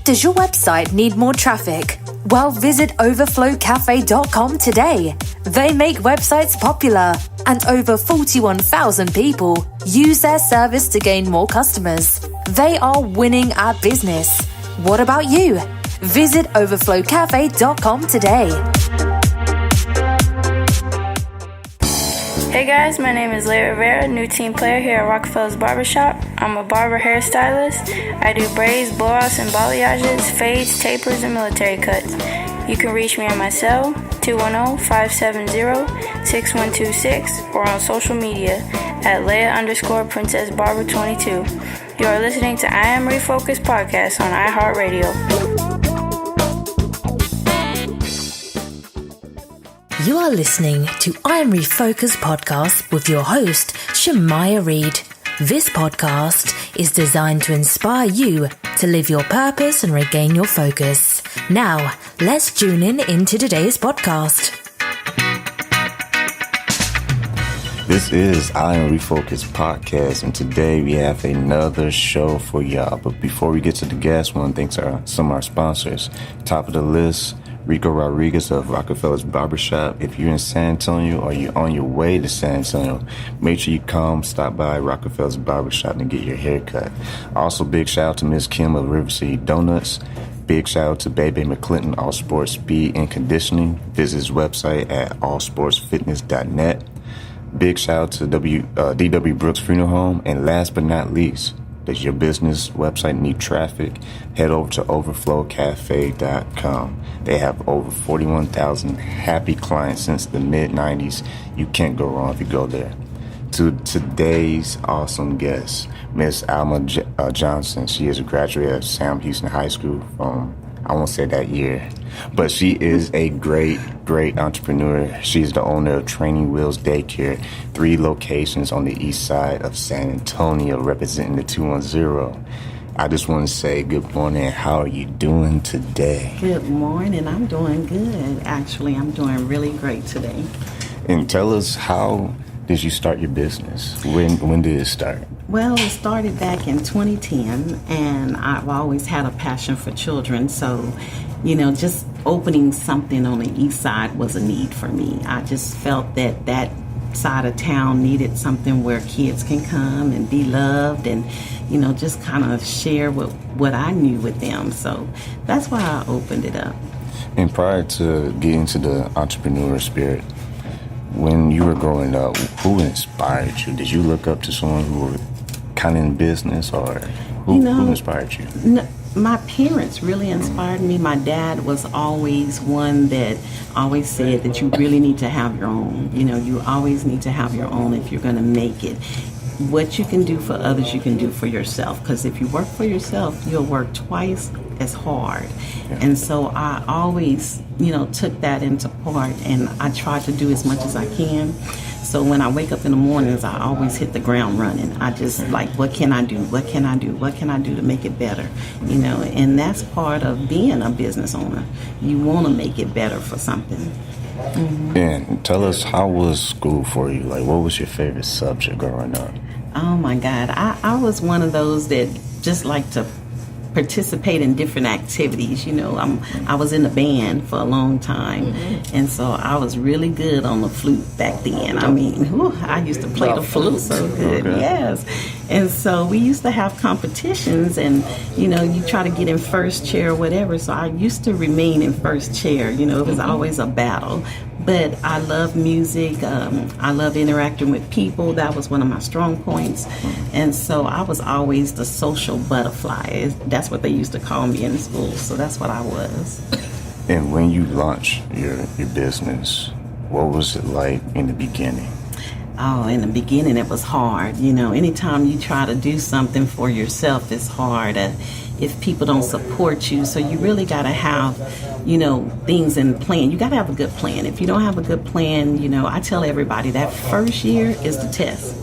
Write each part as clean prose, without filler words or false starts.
Does your website need more traffic? Well, visit overflowcafe.com today. They make websites popular, and over 41,000 people use their service to gain more customers. They are winning at business. What about you? Visit overflowcafe.com today. Hey guys, my name is Leia Rivera, new team player here at Rockefeller's Barbershop. I'm a barber hairstylist. I do braids, blowouts, and balayages, fades, tapers, and military cuts. You can reach me on my cell, 210-570-6126, or on social media at Leia_Princess Barber22. You are listening to I Am Refocused podcast on iHeartRadio. You are listening to I Am Refocused podcast with your host, Shemaya Reed. This podcast is designed to inspire you to live your purpose and regain your focus. Now, let's tune into today's podcast. This is I Am Refocused podcast, and today we have another show for y'all. But before we get to the guests, I want to thank some of our sponsors. Top of the list, Rico Rodriguez of Rockefeller's Barbershop. If you're in San Antonio or you're on your way to San Antonio, make sure you stop by Rockefeller's Barbershop and get your hair cut. Also, big shout out to Miss Kim of River City Donuts. Big shout out to Bebe McClinton, All Sports Speed and Conditioning. Visit his website at allsportsfitness.net. Big shout out to DW Brooks Funeral Home. And last but not least, does your business website need traffic? Head over to overflowcafe.com. They have over 41,000 happy clients since the mid-90s. You can't go wrong if you go there. To today's awesome guest, Miss Alma Johnson. She is a graduate of Sam Houston High School from, I won't say that year, but she is a great entrepreneur. She's the owner of Training Wheels Daycare, 3 locations on the east side of San Antonio, representing the 210. I just want to say good morning. How are you doing today? Good morning. I'm doing good. Actually, I'm doing really great today. And tell us, how did you start your business? When did it start? Well, it started back in 2010, and I've always had a passion for children. So, just opening something on the east side was a need for me. I just felt that side of town needed something where kids can come and be loved and, just kind of share what I knew with them. So that's why I opened it up. And prior to getting into the entrepreneur spirit, when you were growing up, who inspired you? Did you look up to someone who were kind of in business, or who inspired you? No, my parents really inspired me. My dad was always one that always said that you really need to have your own. You always need to have your own if you're going to make it. What you can do for others, you can do for yourself. Because if you work for yourself, you'll work twice as hard. Yeah. And so I always, took that into part, and I try to do as much as I can. So when I wake up in the mornings, I always hit the ground running. I just what can I do? What can I do? What can I do to make it better? And that's part of being a business owner. You want to make it better for something. Mm-hmm. And tell us, how was school for you? What was your favorite subject growing up? Oh my God, I was one of those that just like to participate in different activities. I was in the band for a long time, and so I was really good on the flute back then. I used to play the flute so good. Okay. Yes. And so we used to have competitions, and you try to get in first chair or whatever. So I used to remain in first chair. It was always a battle. But I love music. I love interacting with people. That was one of my strong points. And so I was always the social butterfly. That's what they used to call me in school. So that's what I was. And when you launched your business, what was it like in the beginning? Oh, in the beginning, it was hard. Anytime you try to do something for yourself, it's hard. If people don't support you, so you really got to have, things in plan. You got to have a good plan. If you don't have a good plan, I tell everybody that first year is the test.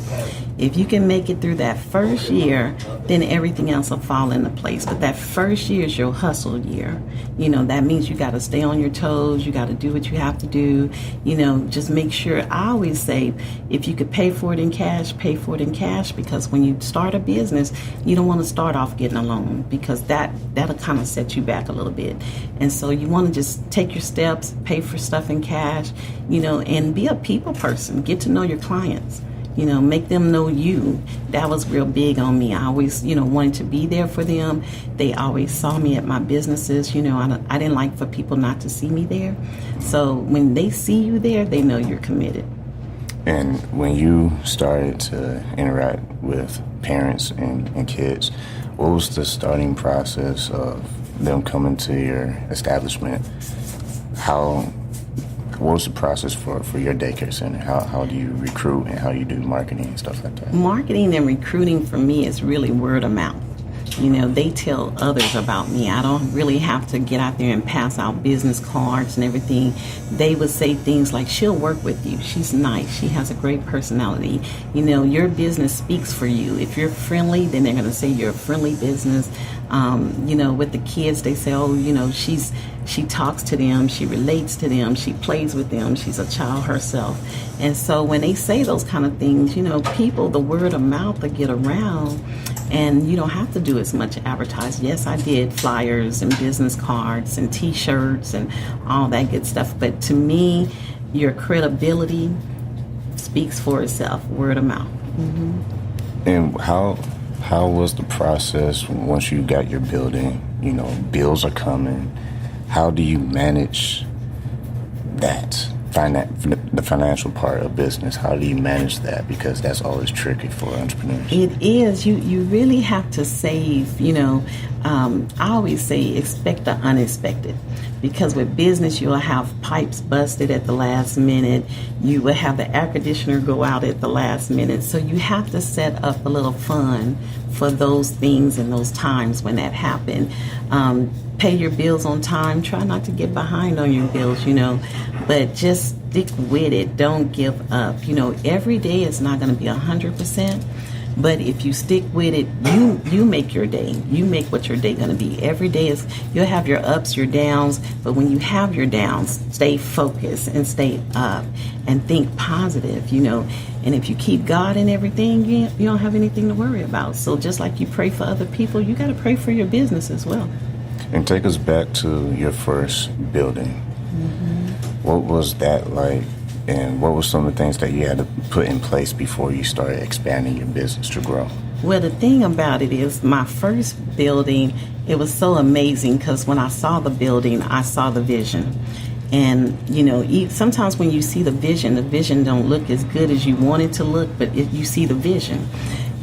If you can make it through that first year, then everything else will fall into place. But that first year is your hustle year. You know, that means you got to stay on your toes. You got to do what you have to do. You know, just make sure. I always say, if you could pay for it in cash, pay for it in cash, because when you start a business, you don't want to start off getting a loan, because that'll kind of set you back a little bit. And so you want to just take your steps, pay for stuff in cash, you know, and be a people person. Get to know your clients. You know, make them know you. That was real big on me. I always, you know, wanted to be there for them. They always saw me at my businesses. You know, I didn't like for people not to see me there. So when they see you there, they know you're committed. And when you started to interact with parents and kids, what was the starting process of them coming to your establishment? What was the process for your daycare center? How do you recruit and how you do marketing and stuff like that? Marketing and recruiting for me is really word of mouth. You know, they tell others about me. I don't really have to get out there and pass out business cards and everything. They would say things like, she'll work with you. She's nice. She has a great personality. You know, your business speaks for you. If you're friendly, then they're going to say you're a friendly business. You know, with the kids, they say, oh, you know, she talks to them, she relates to them, she plays with them, she's a child herself. And so when they say those kind of things, you know, people, the word of mouth will get around, and you don't have to do as much advertising. Yes, I did flyers and business cards and T-shirts and all that good stuff. But to me, your credibility speaks for itself, word of mouth. Mm-hmm. And how was the process once you got your building? You know, bills are coming. How do you manage that? The financial part of business, how do you manage that? Because that's always tricky for entrepreneurs. It is. You really have to save. You know, I always say expect the unexpected, because with business you'll have pipes busted at the last minute. You will have the air conditioner go out at the last minute. So you have to set up a little fund for those things and those times when that happen. Pay your bills on time. Try not to get behind on your bills, you know, but just stick with it. Don't give up. You know, every day is not going to be 100%, but if you stick with it, you make your day. You make what your day going to be. Every day is, you'll have your ups, your downs, but when you have your downs, stay focused and stay up and think positive, you know. And if you keep God in everything, you don't have anything to worry about. So just like you pray for other people, you got to pray for your business as well. And take us back to your first building. Mm-hmm. What was that like, and what were some of the things that you had to put in place before you started expanding your business to grow? Well, the thing about it is, my first building, it was so amazing because when I saw the building, I saw the vision. And, you know, sometimes when you see the vision don't look as good as you want it to look, but you see the vision.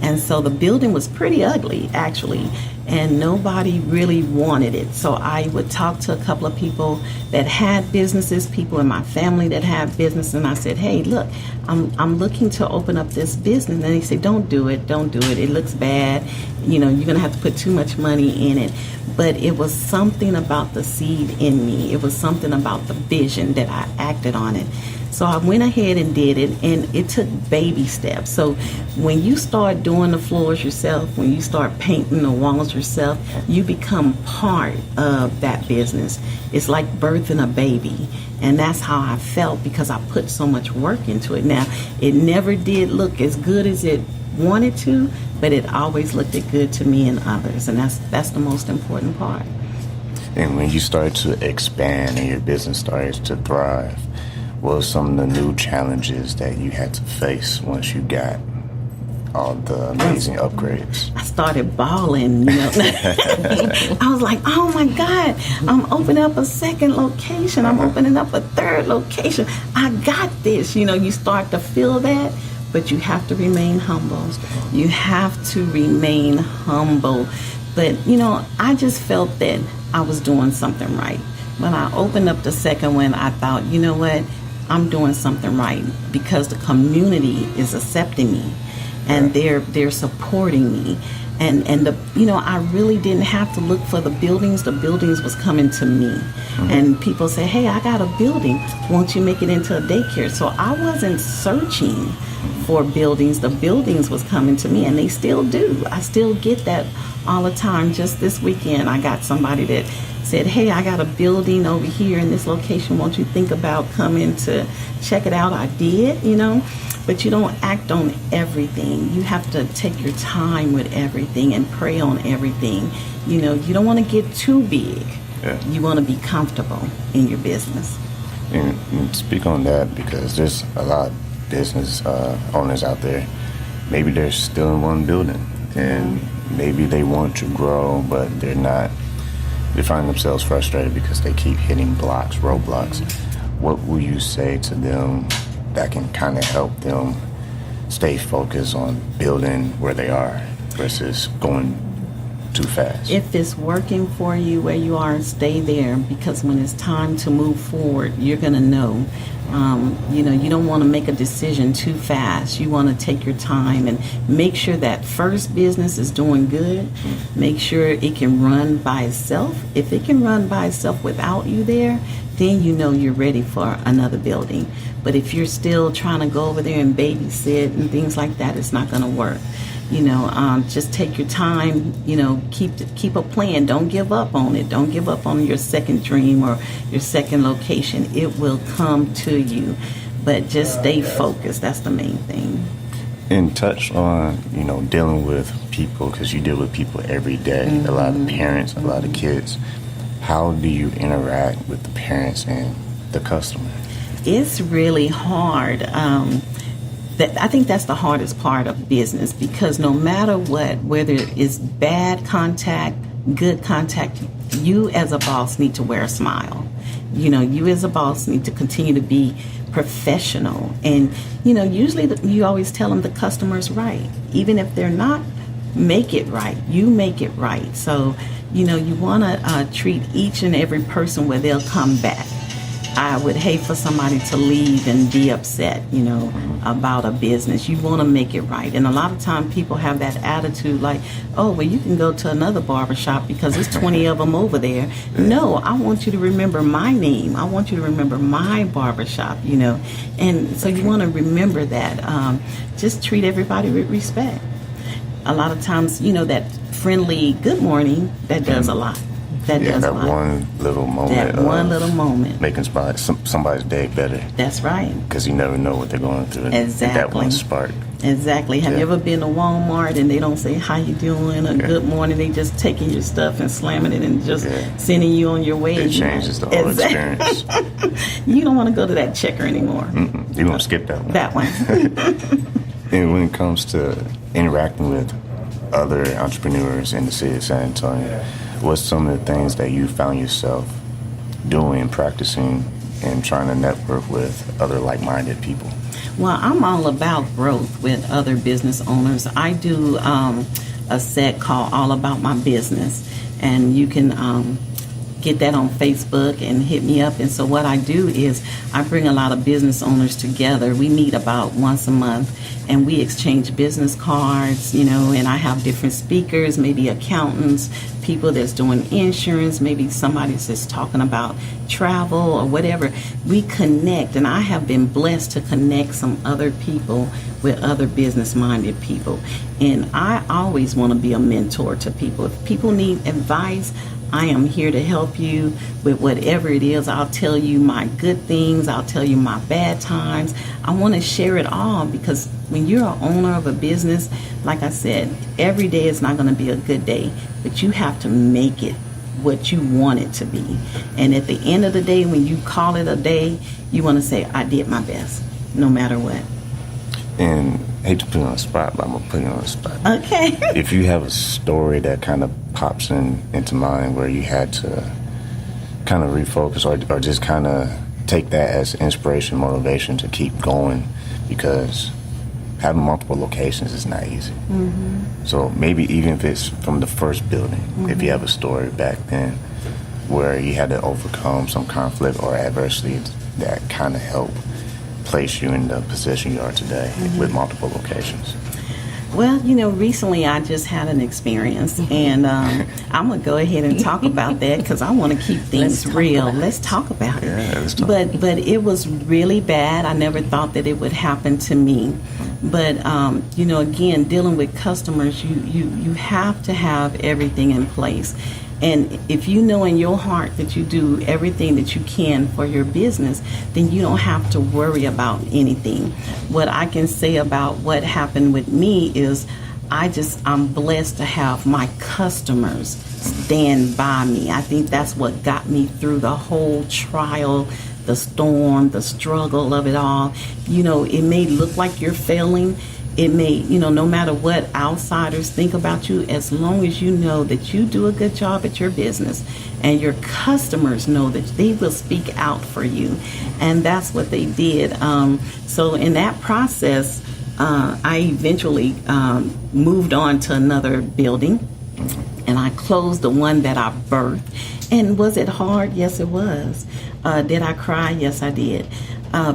And so the building was pretty ugly, actually, and nobody really wanted it. So I would talk to a couple of people that had businesses, people in my family that had business, and I said, hey, look, I'm looking to open up this business. And they say, don't do it. It looks bad. You know, you're going to have to put too much money in it. But it was something about the seed in me. It was something about the vision that I acted on it. So I went ahead and did it, and it took baby steps. So when you start doing the floors yourself, when you start painting the walls yourself, you become part of that business. It's like birthing a baby, and that's how I felt because I put so much work into it. Now, it never did look as good as it wanted to, but it always looked good to me and others, and that's the most important part. And when you started to expand and your business started to thrive, what were some of the new challenges that you had to face once you got all the amazing upgrades? I started bawling, you know. I was like, oh my God, I'm opening up a second location. I'm opening up a third location. I got this. You know, you start to feel that, but you have to remain humble. You have to remain humble. But, you know, I just felt that I was doing something right. When I opened up the second one, I thought, you know what? I'm doing something right because the community is accepting me and they're supporting me. And the, you know, I really didn't have to look for the buildings. The buildings was coming to me. Mm-hmm. And people say, hey, I got a building. Won't you make it into a daycare? So I wasn't searching for buildings. The buildings was coming to me, and they still do. I still get that all the time. Just this weekend, I got somebody that said, hey, I got a building over here in this location. Won't you think about coming to check it out? I did, but you don't act on everything. You have to take your time with everything and pray on everything. You don't want to get too big. Yeah. You want to be comfortable in your business. And speak on that, because there's a lot of business owners out there. Maybe they're still in one building, and maybe they want to grow, but they're not. They find themselves frustrated because they keep hitting roadblocks. What will you say to them that can kind of help them stay focused on building where they are versus going too fast? If it's working for you where you are, stay there, because when it's time to move forward, you're going to know. You don't want to make a decision too fast. You want to take your time and make sure that first business is doing good. Make sure it can run by itself. If it can run by itself without you there, then you're ready for another building. But if you're still trying to go over there and babysit and things like that, it's not going to work. Just take your time, keep a plan. Don't give up on it. Don't give up on your second dream or your second location. It will come to you, but just stay focused. That's the main thing. And touch on, dealing with people, because you deal with people every day, a lot of parents, a lot of kids. How do you interact with the parents and the customer? It's really hard. I think that's the hardest part of business, because no matter what, whether it's bad contact, good contact, you as a boss need to wear a smile. You as a boss need to continue to be professional. And, usually you always tell them the customer's right. Even if they're not, make it right. You make it right. So, you want to treat each and every person where they'll come back. I would hate for somebody to leave and be upset, about a business. You want to make it right. And a lot of times people have that attitude like, oh, well, you can go to another barbershop because there's 20 of them over there. No, I want you to remember my name. I want you to remember my barbershop, And so you want to remember that. Just treat everybody with respect. A lot of times, that friendly good morning, that does a lot. That one little moment. That one little moment. Making somebody's day better. That's right. Because you never know what they're going through. Exactly. That one spark. Exactly. Have you ever been to Walmart and they don't say how you doing or good morning? They just taking your stuff and slamming it and just sending you on your way. It changes the whole experience. You don't want to go to that checker anymore. You want to skip that one. That one. And when it comes to interacting with other entrepreneurs in the city of San Antonio, what's some of the things that you found yourself doing, practicing, and trying to network with other like-minded people? Well, I'm all about growth with other business owners. I do a set called All About My Business, and you can get that on Facebook and hit me up. And so what I do is I bring a lot of business owners together. We meet about once a month, and we exchange business cards, and I have different speakers, maybe accountants, people that's doing insurance, maybe somebody's just talking about travel or whatever. We connect, and I have been blessed to connect some other people with other business-minded people. And I always want to be a mentor to people. If people need advice, I am here to help you with whatever it is. I'll tell you my good things. I'll tell you my bad times. I want to share it all, because when you're an owner of a business, like I said, every day is not going to be a good day, but you have to make it what you want it to be. And at the end of the day, when you call it a day, you want to say, I did my best, no matter what. And I hate to put you on the spot, but I'm going to put you on the spot. Okay. If you have a story that kind of pops into mind where you had to kind of refocus or just kind of take that as inspiration, motivation to keep going, because having multiple locations is not easy. Mm-hmm. So maybe even if it's from the first building, if you have a story back then where you had to overcome some conflict or adversity that kind of helped place you in the position you are today with multiple locations. Well, recently I just had an experience, and I'm going to go ahead and talk about that because I want to keep things real. Let's talk about it. Yeah, let's talk. But it was really bad. I never thought that it would happen to me. But again, dealing with customers, you have to have everything in place. And if you know in your heart that you do everything that you can for your business, then you don't have to worry about anything. What I can say about what happened with me is I'm blessed to have my customers stand by me. I think that's what got me through the whole trial, the storm, the struggle of it all. It may look like you're failing. It may, no matter what outsiders think about you, as long as you know that you do a good job at your business and your customers know that they will speak out for you. And that's what they did. So in that process, I eventually moved on to another building, and I closed the one that I birthed. And was it hard? Yes, it was. Did I cry? Yes, I did.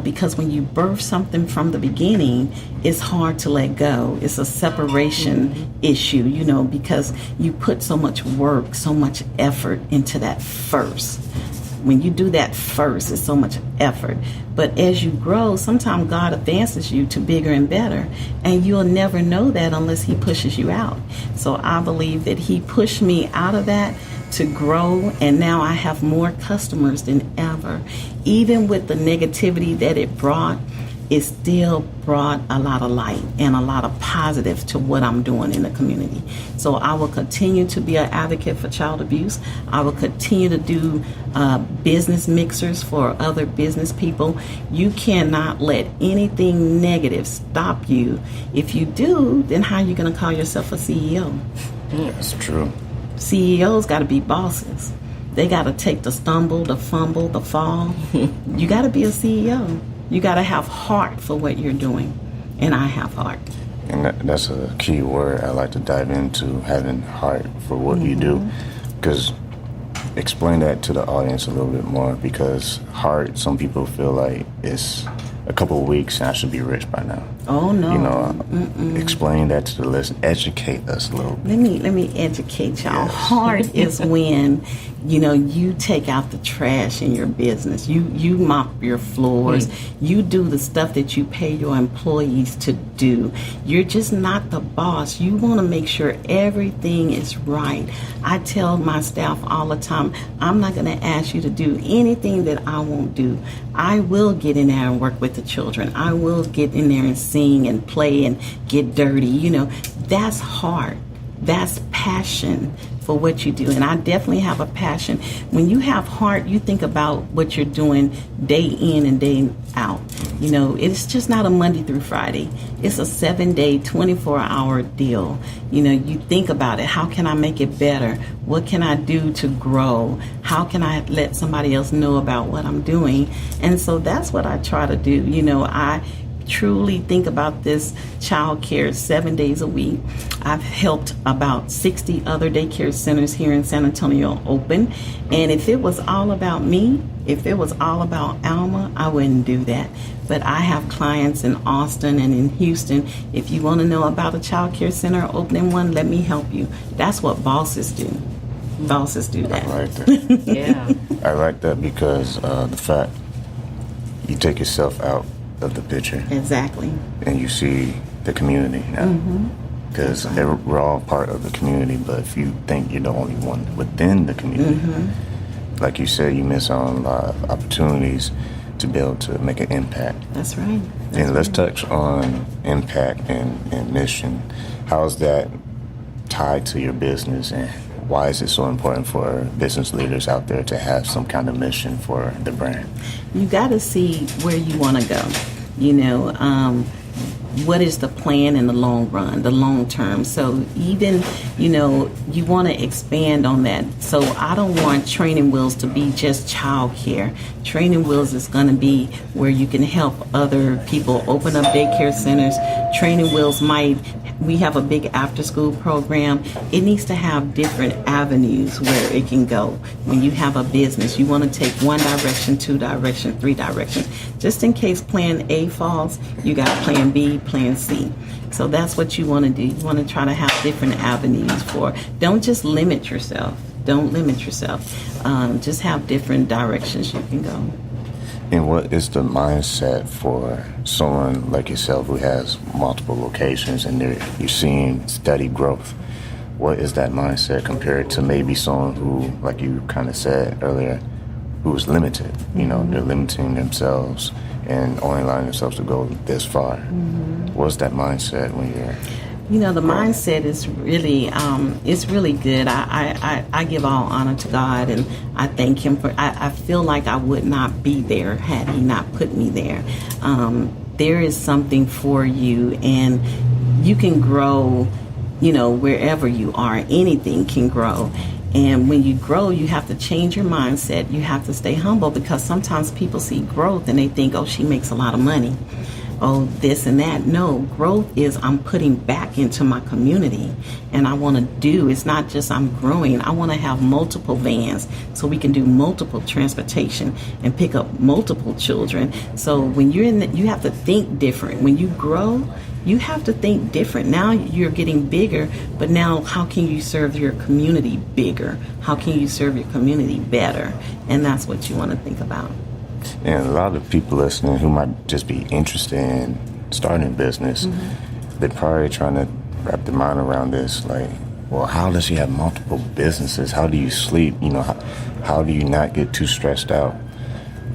Because when you birth something from the beginning, it's hard to let go. It's a separation issue, because you put so much work, so much effort into that first. When you do that first, it's so much effort. But as you grow, sometimes God advances you to bigger and better, and you'll never know that unless He pushes you out. So I believe that He pushed me out of that to grow, and now I have more customers than ever. Even with the negativity that it brought, it still brought a lot of light and a lot of positive to what I'm doing in the community. So I will continue to be an advocate for child abuse. I will continue to do business mixers for other business people. You cannot let anything negative stop you. If you do, then how are you going to call yourself a CEO? That's true. CEOs got to be bosses. They got to take the stumble, the fumble, the fall. You got to be a CEO. You got to have heart for what you're doing. And I have heart. And that's a key word I like to dive into, having heart for what you do. Because explain that to the audience a little bit more, because heart, some people feel like it's a couple of weeks and I should be rich by now. Oh, no. Explain that to the listeners. Educate us a little bit. Let me educate y'all. Yes. Heart is when, you take out the trash in your business. You mop your floors. You do the stuff that you pay your employees to do. You're just not the boss. You want to make sure everything is right. I tell my staff all the time, I'm not going to ask you to do anything that I won't do. I will get in there and work with the children. I will get in there and sing and play and get dirty. That's heart. That's passion for what you do. And I definitely have a passion. When you have heart, you think about what you're doing day in and day out. It's just not a Monday through Friday. It's a 7-day, 24-hour deal. You think about it. How can I make it better? What can I do to grow? How can I let somebody else know about what I'm doing? And so that's what I try to do. I truly think about this child care 7 days a week. I've helped about 60 other daycare centers here in San Antonio open. And if it was all about me, if it was all about Alma, I wouldn't do that. But I have clients in Austin and in Houston. If you want to know about a child care center opening one, let me help you. That's what bosses do. Bosses do that. I like that. Yeah. I like that because the fact you take yourself out of the picture. Exactly. And you see the community now. Because we're all part of the community, but if you think you're the only one within the community, like you said, you miss on a lot of opportunities to be able to make an impact. That's right. And let's touch on impact and mission. How is that tied to your business, and why is it so important for business leaders out there to have some kind of mission for the brand? You got to see where you want to go. What is the plan in the long run, the long term? So even, you want to expand on that. So I don't want Training Wheels to be just child care. Training Wheels is going to be where you can help other people open up daycare centers. Training Wheels we have a big after-school program. It needs to have different avenues where it can go. When you have a business, you want to take one direction, 2 directions, 3 directions. Just in case plan A falls, you got plan B, plan C. So that's what you want to do. You want to try to have different avenues for. Don't just limit yourself. Don't limit yourself. Just have different directions you can go. And what is the mindset for someone like yourself who has multiple locations and you're seeing steady growth? What is that mindset compared to maybe someone who, like you kind of said earlier, who's limited? You know, they're limiting themselves and only allowing themselves to go this far. What's that mindset when you're... You know, the mindset is really, it's really good. I give all honor to God, and I thank Him for, I feel like I would not be there had He not put me there. There is something for you, and you can grow, you know, wherever you are. Anything can grow. And when you grow, you have to change your mindset. You have to stay humble, because sometimes people see growth and they think, oh, she makes a lot of money. Oh, this and that. No, growth is I'm putting back into my community, and I want to do, it's not just I'm growing. I want to have multiple vans so we can do multiple transportation and pick up multiple children. So when you're you have to think different. When you grow, you have to think different. Now you're getting bigger, but now how can you serve your community bigger? How can you serve your community better? And that's what you want to think about. And a lot of people listening who might just be interested in starting a business, they're probably trying to wrap their mind around this. Like, well, how does she have multiple businesses? How do you sleep? You know, how do you not get too stressed out?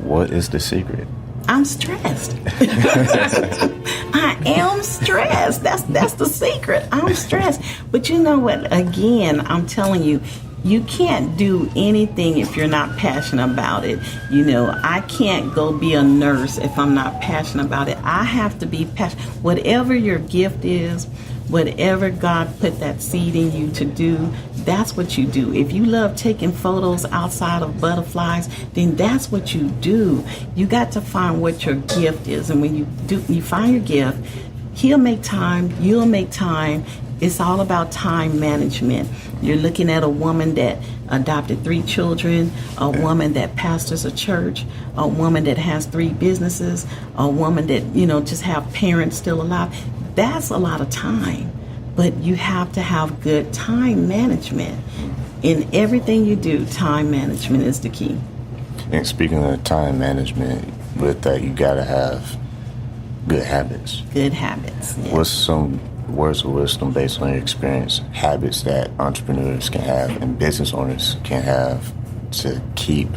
What is the secret? I'm stressed. I am stressed. That's the secret. I'm stressed. But you know what? Again, I'm telling you, you can't do anything if you're not passionate about it. You know, I can't go be a nurse if I'm not passionate about it. I have to be passionate. Whatever your gift is, whatever God put that seed in you to do, that's what you do. If you love taking photos outside of butterflies, then that's what you do. You got to find what your gift is. And when you find your gift, He'll make time, you'll make time. It's all about time management. You're looking at a woman that adopted 3 children, a woman that pastors a church, a woman that has 3 businesses, a woman that, you know, just have parents still alive. That's a lot of time. But you have to have good time management. In everything you do, time management is the key. And speaking of time management, with that, you got to have good habits. Good habits. Yeah. What's some words of wisdom based on your experience, habits that entrepreneurs can have and business owners can have to keep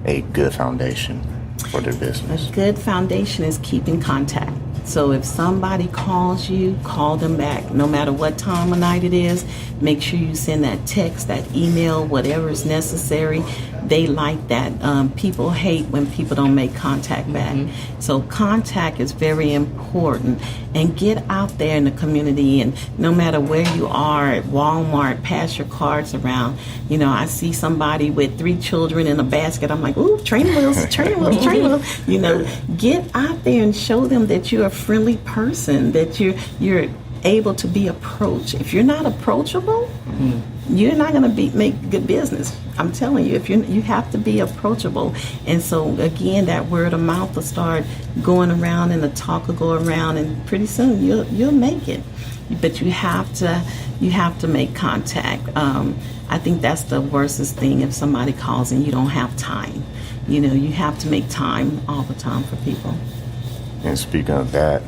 a good foundation for their business? A good foundation is keeping contact. So if somebody calls you, call them back. No matter what time of night it is, make sure you send that text, that email, whatever is necessary. They like that. People hate when people don't make contact back. So contact is very important. And get out there in the community, and no matter where you are, at Walmart, pass your cards around. You know, I see somebody with 3 children in a basket. I'm like, ooh, training wheels, training wheels, training wheels. You know, get out there and show them that you're a friendly person, that you're able to be approached. If you're not approachable, you're not going to make good business. I'm telling you, if you have to be approachable. And so again, that word of mouth will start going around, and the talk will go around, and pretty soon you'll make it. But you have to make contact. I think that's the worstest thing, if somebody calls and you don't have time. You know, you have to make time all the time for people. And speaking of that,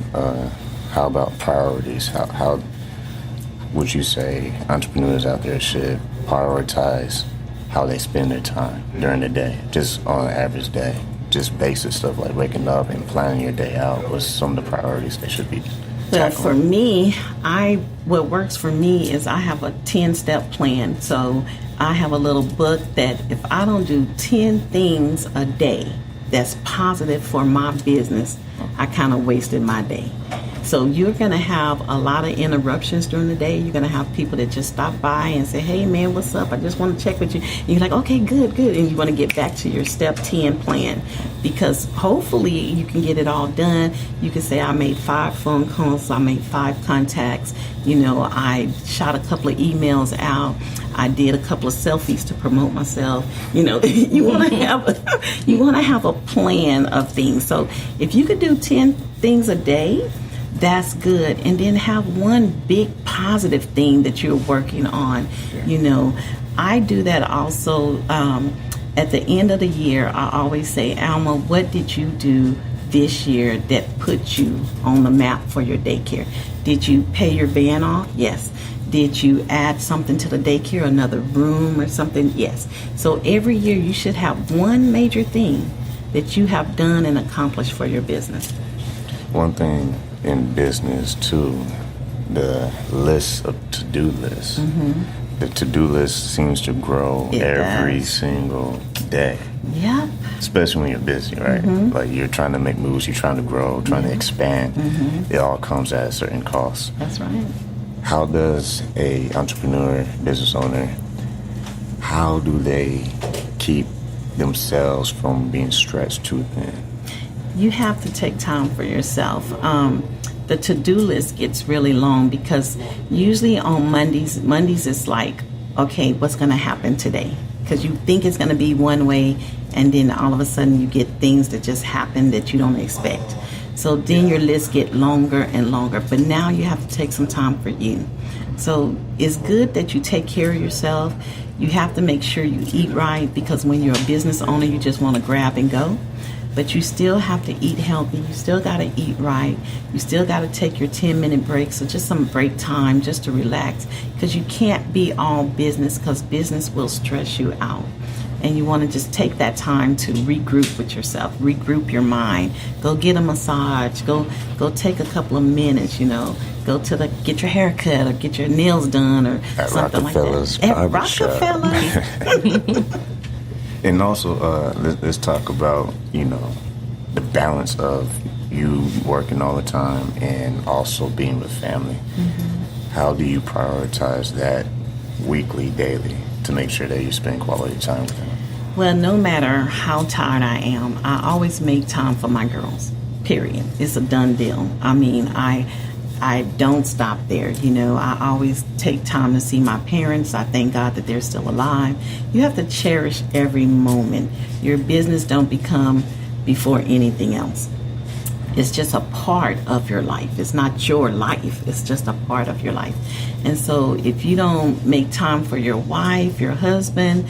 how about priorities? How would you say entrepreneurs out there should prioritize how they spend their time during the day, just on an average day? Just basic stuff like waking up and planning your day out. What's some of the priorities they should be tackling? Well, for me, what works for me is I have a 10-step plan. So I have a little book that if I don't do 10 things a day that's positive for my business, I kind of wasted my day. So you're going to have a lot of interruptions during the day. You're going to have people that just stop by and say, hey, man, what's up? I just want to check with you. And you're like, okay, good. And you want to get back to your step 10 plan, because hopefully you can get it all done. You can say, I made 5 phone calls. I made 5 contacts. You know, I shot a couple of emails out. I did a couple of selfies to promote myself. You know, you want to have a plan of things. So if you could do 10 things a day, that's good. And then have one big positive thing that you're working on. Sure. You know, I do that also at the end of the year, I always say, Alma, what did you do this year that put you on the map for your daycare? Did you pay your van off? Yes. Did you add something to the daycare, another room or something? Yes. So every year you should have one major thing that you have done and accomplished for your business. One thing in business too, the list of to-do lists. The to-do list seems to grow every single day. Yep. Especially when you're busy, right? Like you're trying to make moves, you're trying to grow, trying to expand. It all comes at a certain cost. That's right. How does a entrepreneur, business owner, how do they keep themselves from being stretched too thin? You have to take time for yourself. The to-do list gets really long because usually on Mondays is like, okay, what's going to happen today? Because you think it's going to be one way, and then all of a sudden you get things that just happen that you don't expect. So then your list get longer and longer. But now you have to take some time for you. So it's good that you take care of yourself. You have to make sure you eat right, because when you're a business owner, you just want to grab and go. But you still have to eat healthy. You still got to eat right. You still got to take your 10-minute breaks, so just some break time just to relax, because you can't be all business, because business will stress you out. And you want to just take that time to regroup with yourself, regroup your mind. Go get a massage. Go take a couple of minutes, Go to get your hair cut or get your nails done or at something like that. At Rockefeller. And also, let's talk about, the balance of you working all the time and also being with family. How do you prioritize that weekly, daily, to make sure that you spend quality time with them? Well, no matter how tired I am, I always make time for my girls, period. It's a done deal. I mean, I don't stop there. I always take time to see my parents. I thank God that they're still alive. You have to cherish every moment. Your business don't become before anything else. It's just a part of your life. It's not your life. It's just a part of your life. And so if you don't make time for your wife, your husband,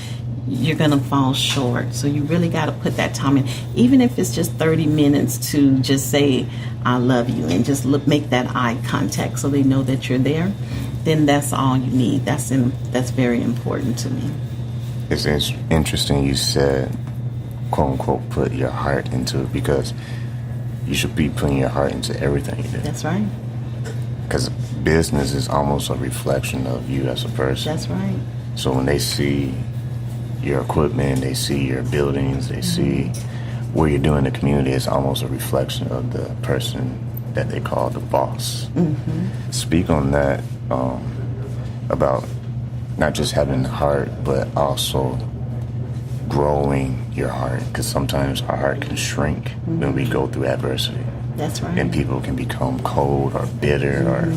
you're going to fall short. So you really got to put that time in. Even if it's just 30 minutes to just say, I love you, and just make that eye contact so they know that you're there, then that's all you need. That's very important to me. It's interesting you said, quote unquote, put your heart into it, because you should be putting your heart into everything you do. That's right. Because business is almost a reflection of you as a person. That's right. So when they see your equipment, they see your buildings, they see what you're doing in the community, it's almost a reflection of the person that they call the boss. Speak on that, about not just having the heart, but also growing your heart, because sometimes our heart can shrink when we go through adversity. That's right. And people can become cold or bitter or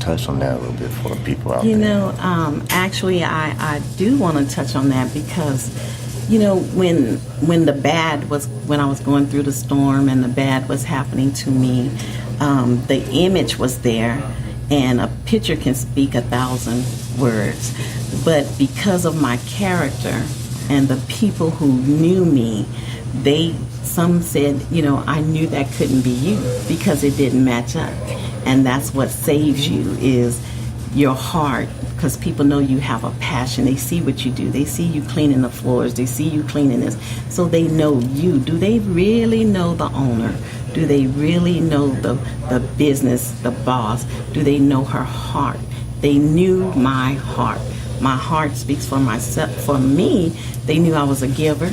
touch on that a little bit for people out there. Actually, I do want to touch on that, because when the bad was, when I was going through the storm and the bad was happening to me, the image was there, and a picture can speak 1,000 words. But because of my character and the people who knew me, some said, I knew that couldn't be you because it didn't match up. And that's what saves you, is your heart, because people know you have a passion. They see what you do. They see you cleaning the floors. They see you cleaning this. So they know you. Do they really know the owner? Do they really know the business, the boss? Do they know her heart? They knew my heart. My heart speaks for myself. For me, they knew I was a giver.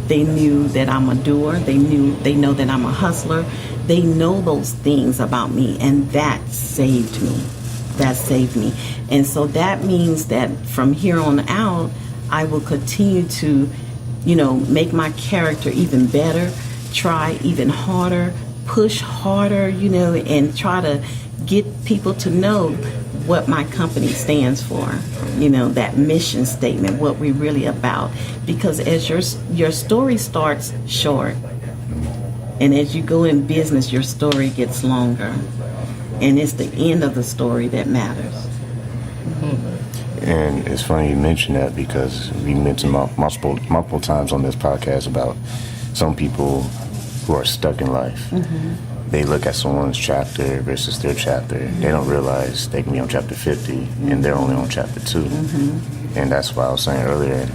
They knew that I'm a doer. They know that I'm a hustler. They know those things about me, and that saved me. That saved me. And so that means that from here on out, I will continue to, make my character even better, try even harder, push harder, and try to get people to know what my company stands for, that mission statement, what we're really about. Because as your story starts short, and as you go in business, your story gets longer. And it's the end of the story that matters. And it's funny you mention that, because we mentioned multiple times on this podcast about some people who are stuck in life. Mm-hmm. They look at someone's chapter versus their chapter. Mm-hmm. They don't realize they can be on chapter 50 mm-hmm. and they're only on chapter 2. Mm-hmm. And that's why I was saying earlier,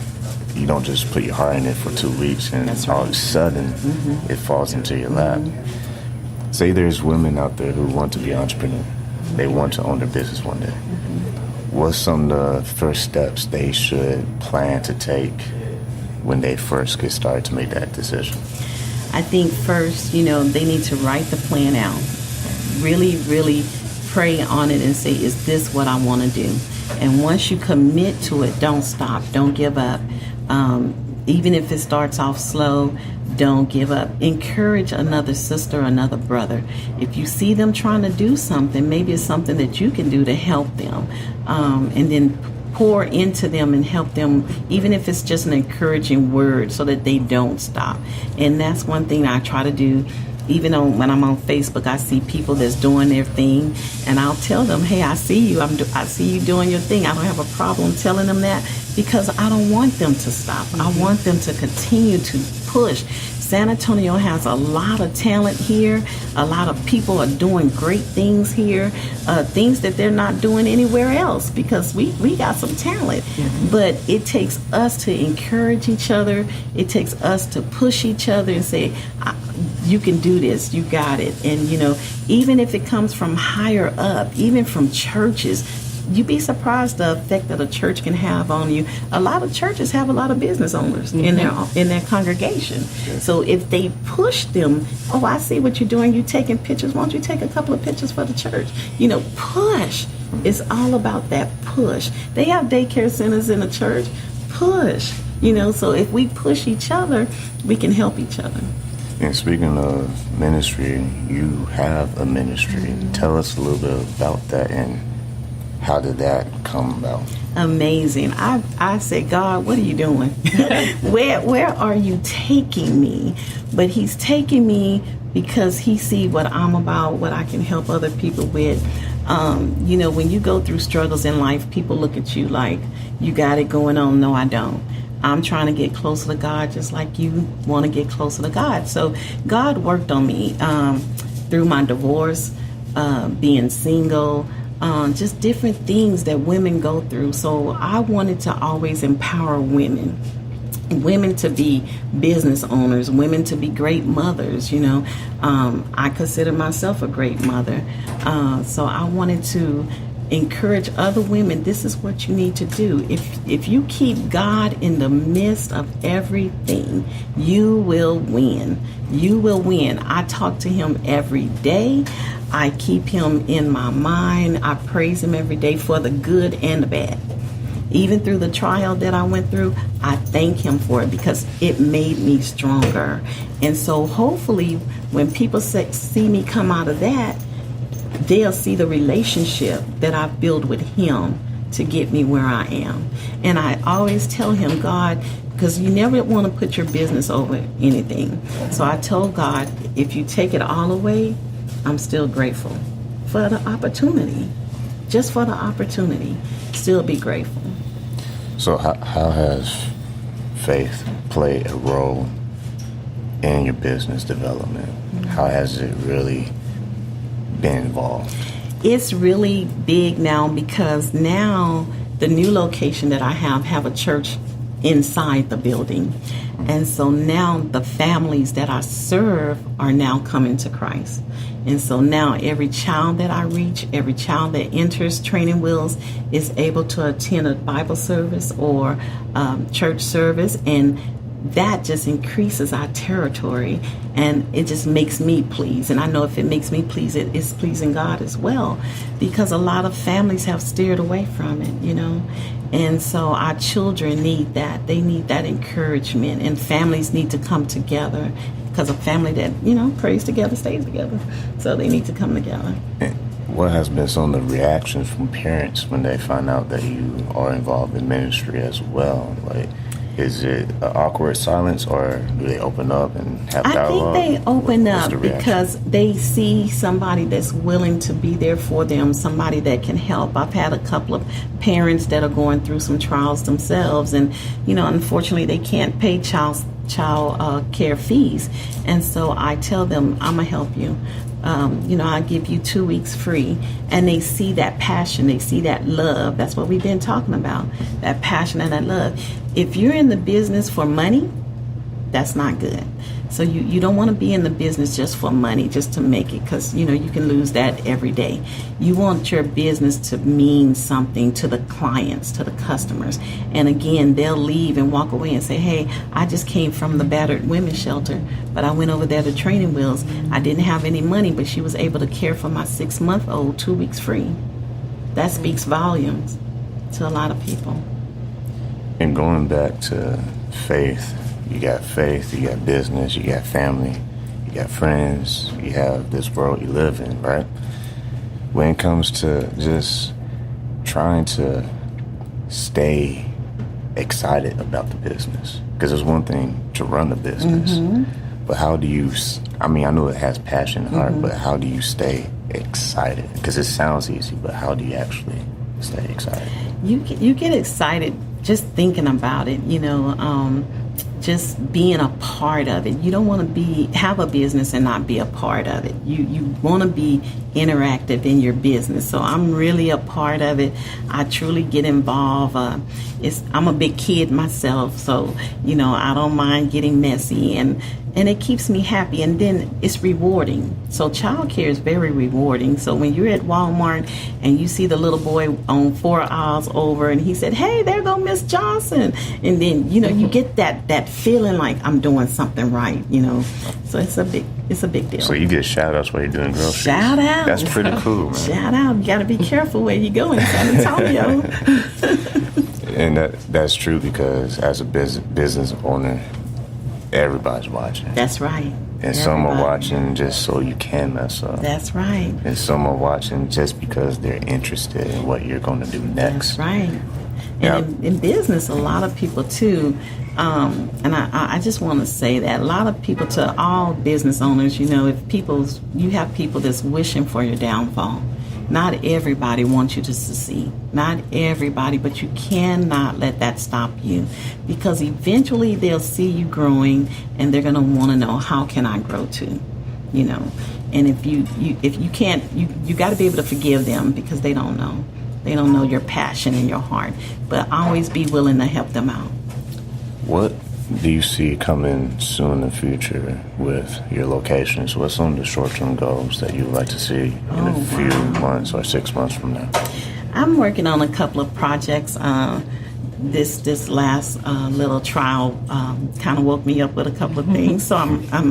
you don't just put your heart in it for 2 weeks and all of a sudden mm-hmm. it falls into your lap. Mm-hmm. Say there's women out there who want to be entrepreneurs. They want to own their business one day. Mm-hmm. What's some of the first steps they should plan to take when they first get started to make that decision? I think first, they need to write the plan out. Really, really pray on it and say, is this what I want to do? And once you commit to it, don't stop. Don't give up. Even if it starts off slow, don't give up. Encourage another sister, another brother. If you see them trying to do something, maybe it's something that you can do to help them. And then pour into them and help them, even if it's just an encouraging word, so that they don't stop. And that's one thing I try to do. Even when I'm on Facebook, I see people that's doing their thing, and I'll tell them, hey, I see you. I see you doing your thing. I don't have a problem telling them that, because I don't want them to stop. Mm-hmm. I want them to continue to push. San Antonio has a lot of talent here. A lot of people are doing great things here, things that they're not doing anywhere else, because we got some talent. Mm-hmm. But it takes us to encourage each other. It takes us to push each other and say, you can do this, you got it. And even if it comes from higher up, even from churches, you'd be surprised the effect that a church can have on you. A lot of churches have a lot of business owners mm-hmm. in their congregation. Yeah. So if they push them, oh, I see what you're doing, you're taking pictures, why don't you take a couple of pictures for the church? Push. It's all about that push. They have daycare centers in the church. Push. So if we push each other, we can help each other. And speaking of ministry, you have a ministry. Mm-hmm. Tell us a little bit about that, and how did that come about? Amazing. I said, God, what are you doing? Where are you taking me? But he's taking me because he sees what I'm about, what I can help other people with. When you go through struggles in life, people look at you like, you got it going on. No, I don't. I'm trying to get closer to God just like you want to get closer to God. So God worked on me through my divorce, being single, just different things that women go through. So I wanted to always empower women to be business owners, women to be great mothers. I consider myself a great mother. So I wanted to encourage other women. This is what you need to do. If you keep God in the midst of everything, you will win. You will win. I talk to him every day. I keep him in my mind. I praise him every day for the good and the bad. Even through the trial that I went through, I thank him for it, because it made me stronger. And so hopefully when people see me come out of that, they'll see the relationship that I've built with him to get me where I am. And I always tell him, God, because you never want to put your business over anything. So I told God, if you take it all away, I'm still grateful for the opportunity. Just for the opportunity, still be grateful. So how has faith played a role in your business development? Mm-hmm. How has it really been involved? It's really big now, because now the new location that I have a church inside the building. And so now the families that I serve are now coming to Christ. And so now every child that I reach, every child that enters Training Wheels is able to attend a Bible service or church service, and that just increases our territory, and it just makes me pleased. And I know if it makes me pleased, it's pleasing God as well, because a lot of families have steered away from it, and so our children need that. They need that encouragement, and families need to come together, because a family that prays together stays together. So they need to come together. And what has been some of the reactions from parents when they find out that you are involved in ministry as well? Is it an awkward silence, or do they open up and have dialogue? I think they open up the because they see somebody that's willing to be there for them, somebody that can help. I've had a couple of parents that are going through some trials themselves, and unfortunately they can't pay child care fees, and so I tell them, I'm gonna help you. I give you 2 weeks free, and they see that passion, they see that love. That's what we've been talking about, that passion and that love. If you're in the business for money, that's not good. So you don't want to be in the business just for money, just to make it, because you can lose that every day. You want your business to mean something to the clients, to the customers. And again, they'll leave and walk away and say, hey, I just came from the battered women's shelter, but I went over there to Training Wheels. I didn't have any money, but she was able to care for my 6-month-old 2 weeks free. That speaks volumes to a lot of people. And going back to faith, you got business, you got family, you got friends, you have this world you live in, right? When it comes to just trying to stay excited about the business, because it's one thing to run the business, but how do you, I know it has passion and heart, but how do you stay excited? Because it sounds easy, but how do you actually stay excited? You get excited just thinking about it, just being a part of it. You don't want to have a business and not be a part of it. You want to be interactive in your business. So I'm really a part of it. I truly get involved. I'm a big kid myself, so I don't mind getting messy, and it keeps me happy, and then it's rewarding. So childcare is very rewarding. So when you're at Walmart and you see the little boy on 4 aisles over, and he said, hey, there go Miss Johnson, and then you get that feeling like I'm doing something right, So it's a big deal. So you get shout outs while you're doing groceries. Shout out. That's pretty cool, man. Shout out. You got to be careful where you go in San Antonio. And that's true, because as a business owner, everybody's watching. That's right. And some are watching just so you can mess up. That's right. And some are watching just because they're interested in what you're going to do next. That's right. And in business, a lot of people too, and I just want to say that a lot of people, to all business owners, you have people that's wishing for your downfall. Not everybody wants you to succeed. Not everybody, but you cannot let that stop you, because eventually they'll see you growing and they're going to want to know, how can I grow too? And if you can't, you got to be able to forgive them, because they don't know. They don't know your passion and your heart, but always be willing to help them out. What do you see coming soon in the future with your locations? What's some of the short-term goals that you would like to see in a few months or 6 months from now? I'm working on a couple of projects. This last little trial kind of woke me up with a couple of things. So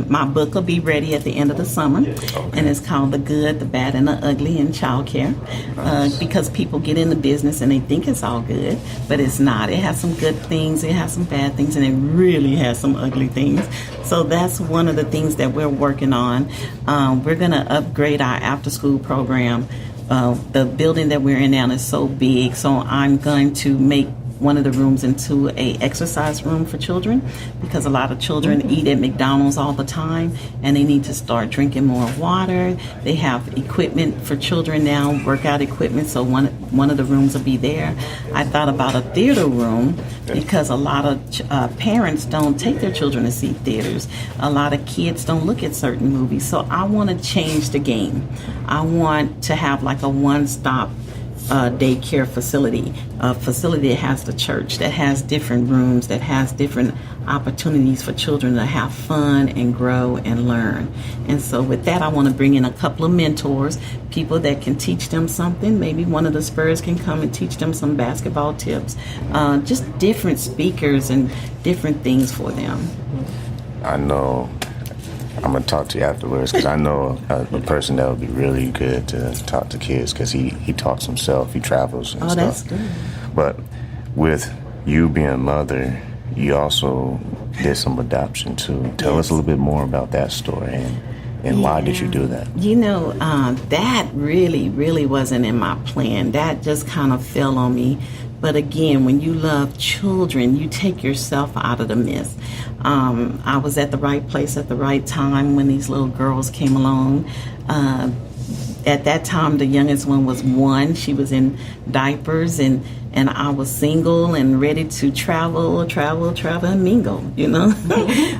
my book will be ready at the end of the summer, and it's called The Good, the Bad, and the Ugly in Childcare. Because people get in the business and they think it's all good, but it's not. It has some good things, it has some bad things, and it really has some ugly things. So that's one of the things that we're working on. We're going to upgrade our after-school program. The building that we're in now is so big, so I'm going to make one of the rooms into a exercise room for children, because a lot of children eat at McDonald's all the time and they need to start drinking more water. They have equipment for children now, workout equipment, so one of the rooms will be there. I thought about a theater room, because a lot of parents don't take their children to see theaters. A lot of kids don't look at certain movies, so I want to change the game. I want to have like a one-stop daycare facility, a facility that has the church, that has different rooms, that has different opportunities for children to have fun and grow and learn. And so with that, I want to bring in a couple of mentors, people that can teach them something. Maybe one of the Spurs can come and teach them some basketball tips, just different speakers and different things for them. I know I'm going to talk to you afterwards, because I know a person that would be really good to talk to kids, because he talks himself, he travels and stuff. That's good. But with you being a mother, you also did some adoption too. Tell us a little bit more about that story, and why did you do that? That really wasn't in my plan. That just kind of fell on me, But again, when you love children, you take yourself out of the mix. I was at the right place at the right time when these little girls came along. At that time, the youngest one was 1. She was in diapers, and I was single and ready to travel and mingle, you know.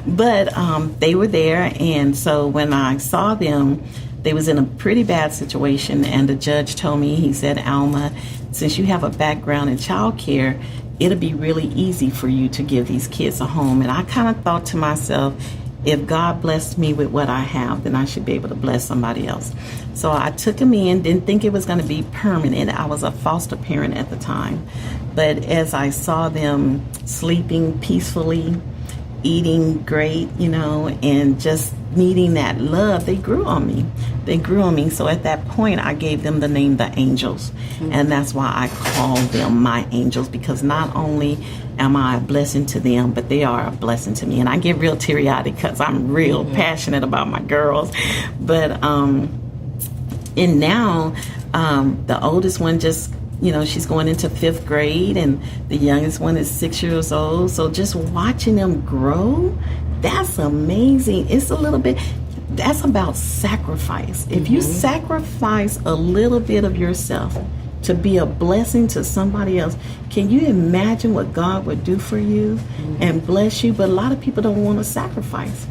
But they were there, and so when I saw them, they was in a pretty bad situation, and the judge told me, he said, Alma, since you have a background in childcare, it'll be really easy for you to give these kids a home. And I kind of thought to myself, if God blessed me with what I have, then I should be able to bless somebody else. So I took them in, didn't think it was going to be permanent. I was a foster parent at the time. But as I saw them sleeping peacefully, eating great, you know, and just needing that love, they grew on me. So at that point, I gave them the name the Angels. And that's why I call them my angels, because not only am I a blessing to them, but they are a blessing to me. And I get real teary-eyed because I'm real passionate about my girls. But and now the oldest one just, you know, she's going into 5th grade, and the youngest one is 6 years old. So just watching them grow, that's amazing. It's a little bit, that's about sacrifice. If you sacrifice a little bit of yourself to be a blessing to somebody else, can you imagine what God would do for you and bless you? But a lot of people don't want to sacrifice.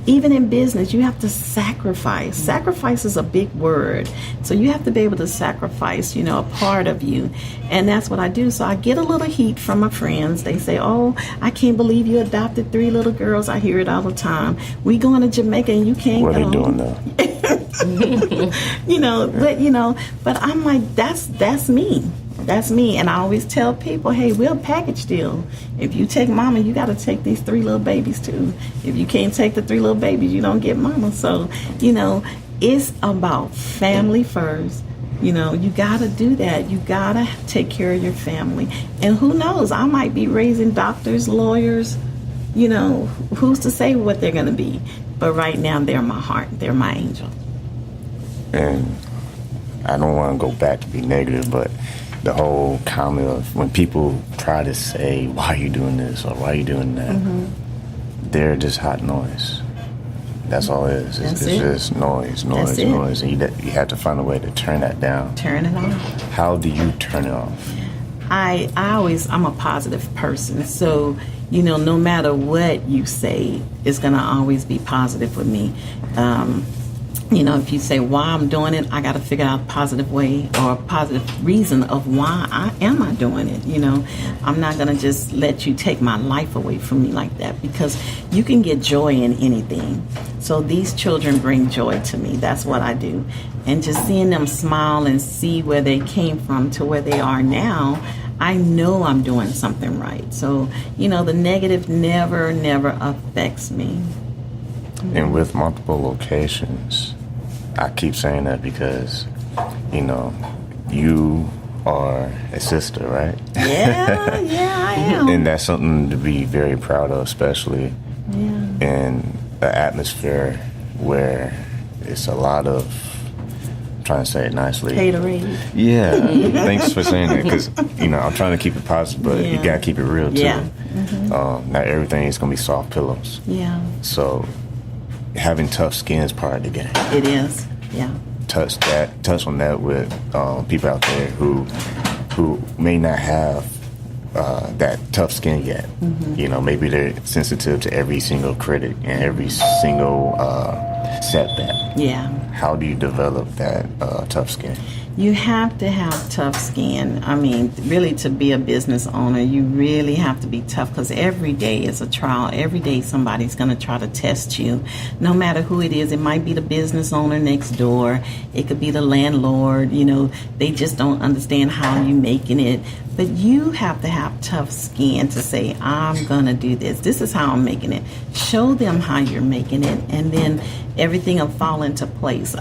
Even in business, you have to sacrifice. Sacrifice is a big word. So you have to be able to sacrifice, you know, a part of you. And that's what I do. So I get a little heat from my friends. They say, oh, I can't believe you adopted 3 little girls. I hear it all the time. We going to Jamaica and you can't go. What are they doing though? But I'm like, that's me. That's me. And I always tell people, hey, we're a package deal. If you take mama, you got to take these 3 little babies too. If you can't take the 3 little babies, you don't get mama. So, you know, it's about family first. You know, you got to do that. You got to take care of your family. And who knows, I might be raising doctors, lawyers, you know, who's to say what they're going to be. But right now, they're my heart. They're my angel. And I don't want to go back to be negative, but the whole comment of when people try to say, why are you doing this or why are you doing that? They're just hot noise. That's all it is. It's just noise. And you have to find a way to turn that down. Turn it off. How do you turn it off? I'm a positive person. So, you know, no matter what you say, it's going to always be positive with me. You know, if you say why I'm doing it, I got to figure out a positive way or a positive reason of why I doing it. You know, I'm not going to just let you take my life away from me like that, because you can get joy in anything. So these children bring joy to me. That's what I do. And just seeing them smile and see where they came from to where they are now, I know I'm doing something right. So, you know, the negative never affects me. And with multiple locations, I keep saying that because, you know, you are a sister, right? Yeah, I am. And that's something to be very proud of, especially in an atmosphere where it's a lot of, I'm trying to say it nicely, haterade. Yeah, thanks for saying that, because, you know, I'm trying to keep it positive, but you got to keep it real, too. Yeah. Not everything is going to be soft pillows. Yeah. So having tough skin is part of the game. It is, yeah. Touch on that with people out there who may not have that tough skin yet. You know, maybe they're sensitive to every single critic and every single setback. Yeah. How do you develop that tough skin? You have to have tough skin. I mean, really, to be a business owner, you really have to be tough, because every day is a trial. Every day somebody's going to try to test you, no matter who it is. It might be the business owner next door. It could be the landlord. You know, they just don't understand how you're making it. But you have to have tough skin to say, I'm going to do this. This is how I'm making it. Show them how you're making it, and then everything will fall into place.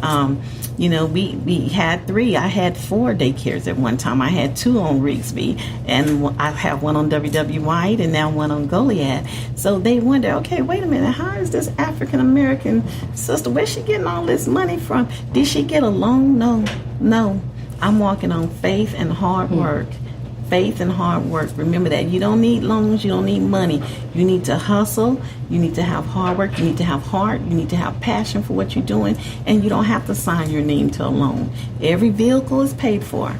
You know, we had 3. I had 4 daycares at one time. I had 2 on Rigsby, and I have one on WW White and now one on Goliad. So they wonder, okay, wait a minute, how is this African-American sister, where's she getting all this money from? Did she get a loan? No. I'm walking on faith and hard work. faith and hard work. Remember that. You don't need loans. You don't need money. You need to hustle. You need to have hard work. You need to have heart. You need to have passion for what you're doing. And you don't have to sign your name to a loan. Every vehicle is paid for.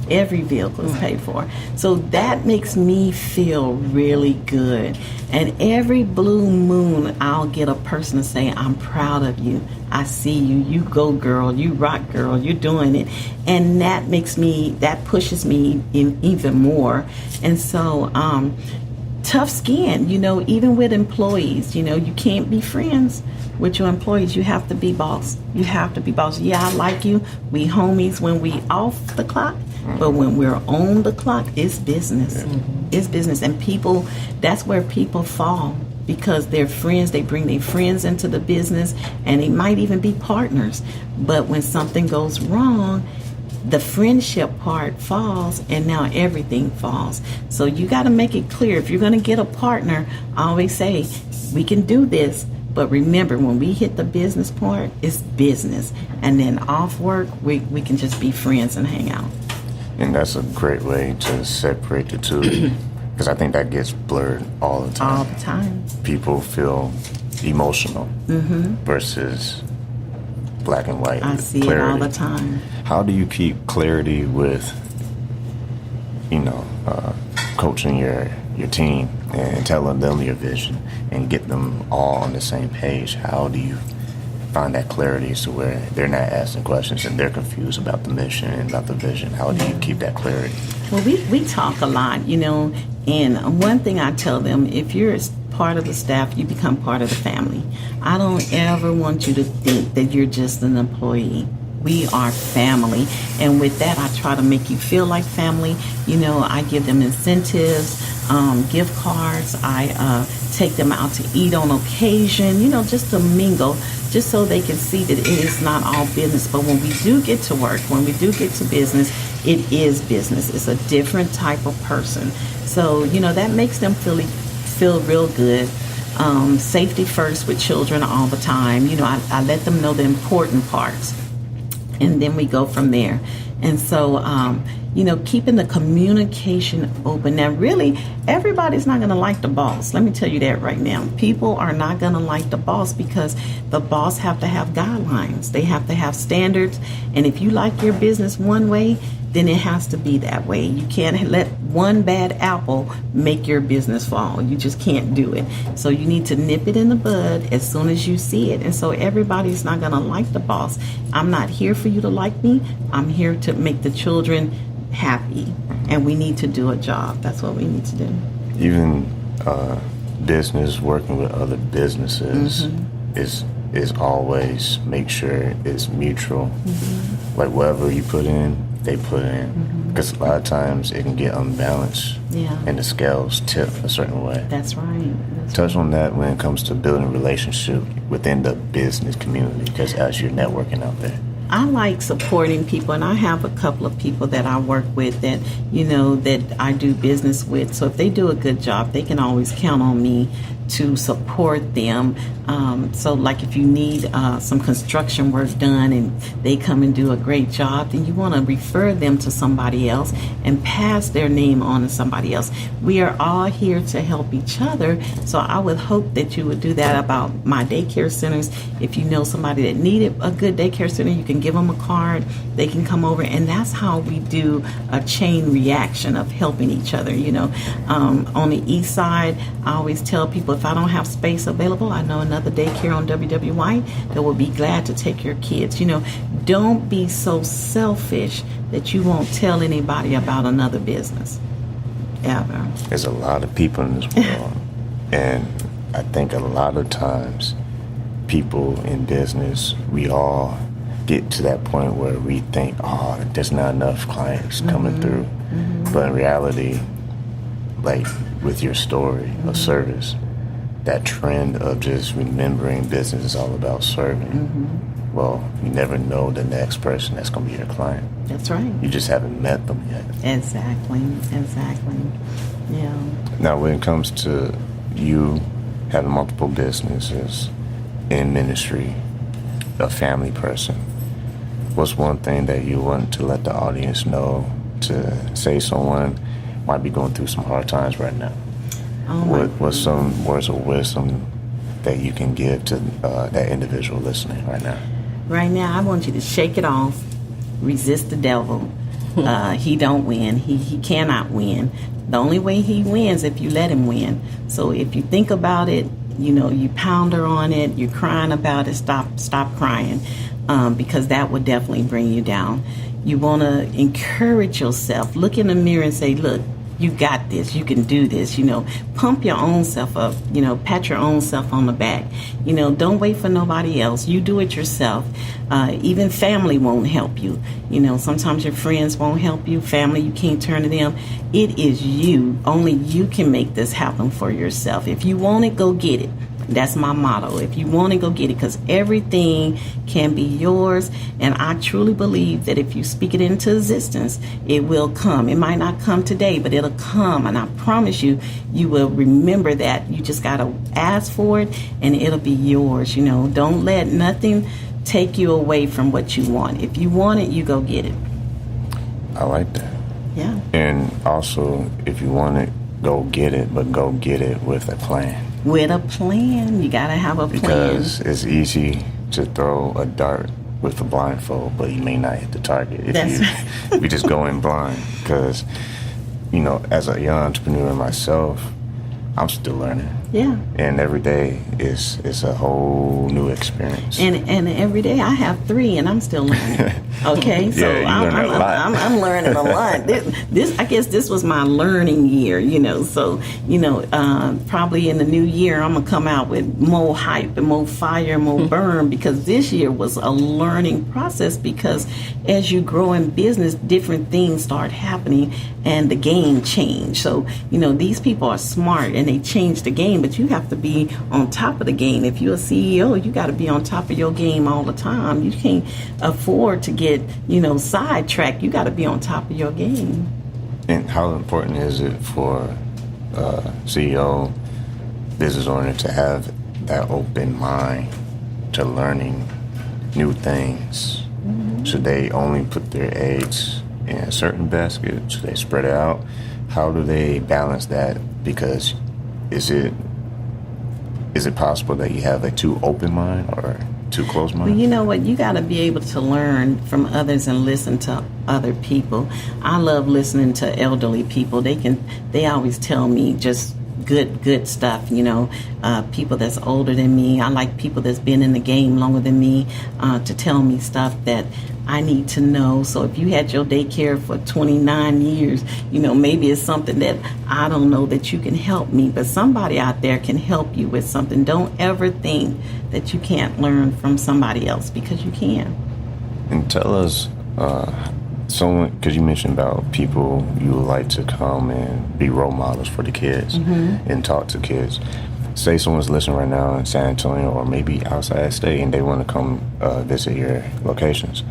Every vehicle is paid for. So that makes me feel really good. And every blue moon, I'll get a person to say, I'm proud of you. I see you. You go, girl. You rock, girl. You're doing it. And that pushes me in even more. And so, tough skin, even with employees, you can't be friends with your employees. You have to be boss. You have to be boss. Yeah, I like you. We homies when we off the clock. But when we're on the clock, it's business. It's business. And that's where people fall, because they're friends. They bring their friends into the business, and they might even be partners. But when something goes wrong, the friendship part falls, and now everything falls. So you got to make it clear. If you're going to get a partner, I always say, we can do this. But remember, when we hit the business part, it's business. And then off work, we can just be friends and hang out. And that's a great way to separate the two, because I think that gets blurred all the time. All the time. People feel emotional versus black and white. I see clarity. it all the time. How do you keep clarity with, coaching your team and telling them your vision and get them all on the same page? How do you find that clarity so where they're not asking questions and they're confused about the mission and about the vision? How do you keep that clarity? Well, we talk a lot, and one thing I tell them, if you're part of the staff, you become part of the family. I don't ever want you to think that you're just an employee. We are family, and with that, I try to make you feel like family. I give them incentives, gift cards. I take them out to eat on occasion, just to mingle, just so they can see that it is not all business. But when we do get to work, when we do get to business, it is business. It's a different type of person. So, that makes them feel real good. Safety first with children all the time. I let them know the important parts. And then we go from there. And so, keeping the communication open. Now, really, everybody's not going to like the boss. Let me tell you that right now. People are not going to like the boss, because the boss have to have guidelines. They have to have standards. And if you like your business one way, then it has to be that way. You can't let one bad apple make your business fall. You just can't do it. So you need to nip it in the bud as soon as you see it. And so everybody's not going to like the boss. I'm not here for you to like me. I'm here to make the children happy. And we need to do a job. That's what we need to do. Even business working with other businesses is always make sure it's mutual. Like whatever you put in, they put in, because a lot of times it can get unbalanced and the scales tip a certain way. That's right. Touch on that when it comes to building relationships within the business community, because as you're networking out there. I like supporting people, and I have a couple of people that I work with that, that I do business with. So if they do a good job, they can always count on me to support them. So like if you need some construction work done and they come and do a great job, then you want to refer them to somebody else and pass their name on to somebody else. We are all here to help each other. So I would hope that you would do that about my daycare centers. If you know somebody that needed a good daycare center, you can give them a card. They can come over, and that's how we do a chain reaction of helping each other. On the east side, I always tell people, if I don't have space available, I know another daycare on WWY that will be glad to take your kids. Don't be so selfish that you won't tell anybody about another business, ever. There's a lot of people in this world, and I think a lot of times people in business, we all get to that point where we think, there's not enough clients coming through. But in reality, like with your story of service, that trend of just remembering business is all about serving. Well, you never know the next person that's going to be your client. That's right. You just haven't met them yet. Exactly. Yeah. Now, when it comes to you having multiple businesses in ministry, a family person, what's one thing that you want to let the audience know, to say someone might be going through some hard times right now, what's some words of wisdom that you can give to that individual listening right now? Right now, I want you to shake it off, resist the devil. He don't win. He cannot win. The only way he wins if you let him win. So if you think about it, you pounder on it, you're crying about it, stop crying, because that would definitely bring you down. You want to encourage yourself. Look in the mirror and say, look, you got this. You can do this. Pump your own self up. Pat your own self on the back. Don't wait for nobody else. You do it yourself. Even family won't help you. Sometimes your friends won't help you. Family, you can't turn to them. It is you. Only you can make this happen for yourself. If you want it, go get it. That's my motto. If you want to, go get it, because everything can be yours. And I truly believe that if you speak it into existence, it will come. It might not come today, but it'll come. And I promise you, you will remember that. You just got to ask for it and it'll be yours. Don't let nothing take you away from what you want. If you want it, you go get it. I like that. Yeah. And also, if you want it, go get it, but go get it with a plan. With a plan. You got to have a plan. Because it's easy to throw a dart with a blindfold, but you may not hit the target if you just go in blind. Because, as a young entrepreneur myself, I'm still learning. Yeah. And every day is a whole new experience. And every day I have 3 and I'm still learning. Okay? So I'm learning a lot. This I guess this was my learning year, So, probably in the new year I'm gonna come out with more hype and more fire and more burn, because this year was a learning process, because as you grow in business, different things start happening and the game change. So, these people are smart and they change the game, but you have to be on top of the game. If you're a CEO, you got to be on top of your game all the time. You can't afford to get, sidetracked. You got to be on top of your game. And how important is it for CEO, business owner, to have that open mind to learning new things? Mm-hmm. Should they only put their eggs in a certain basket? Should they spread it out? How do they balance that? Because is it possible that you have a too open mind or too closed mind? Well, you know what? You got to be able to learn from others and listen to other people. I love listening to elderly people. They always tell me just good stuff, people that's older than me. I like people that's been in the game longer than me to tell me stuff that I need to know. So if you had your daycare for 29 years, maybe it's something that I don't know that you can help me, but somebody out there can help you with something. Don't ever think that you can't learn from somebody else, because you can. And tell us, because you mentioned about people you would like to come and be role models for the kids, mm-hmm. and talk to kids. Say someone's listening right now in San Antonio or maybe outside state and they want to come visit your locations.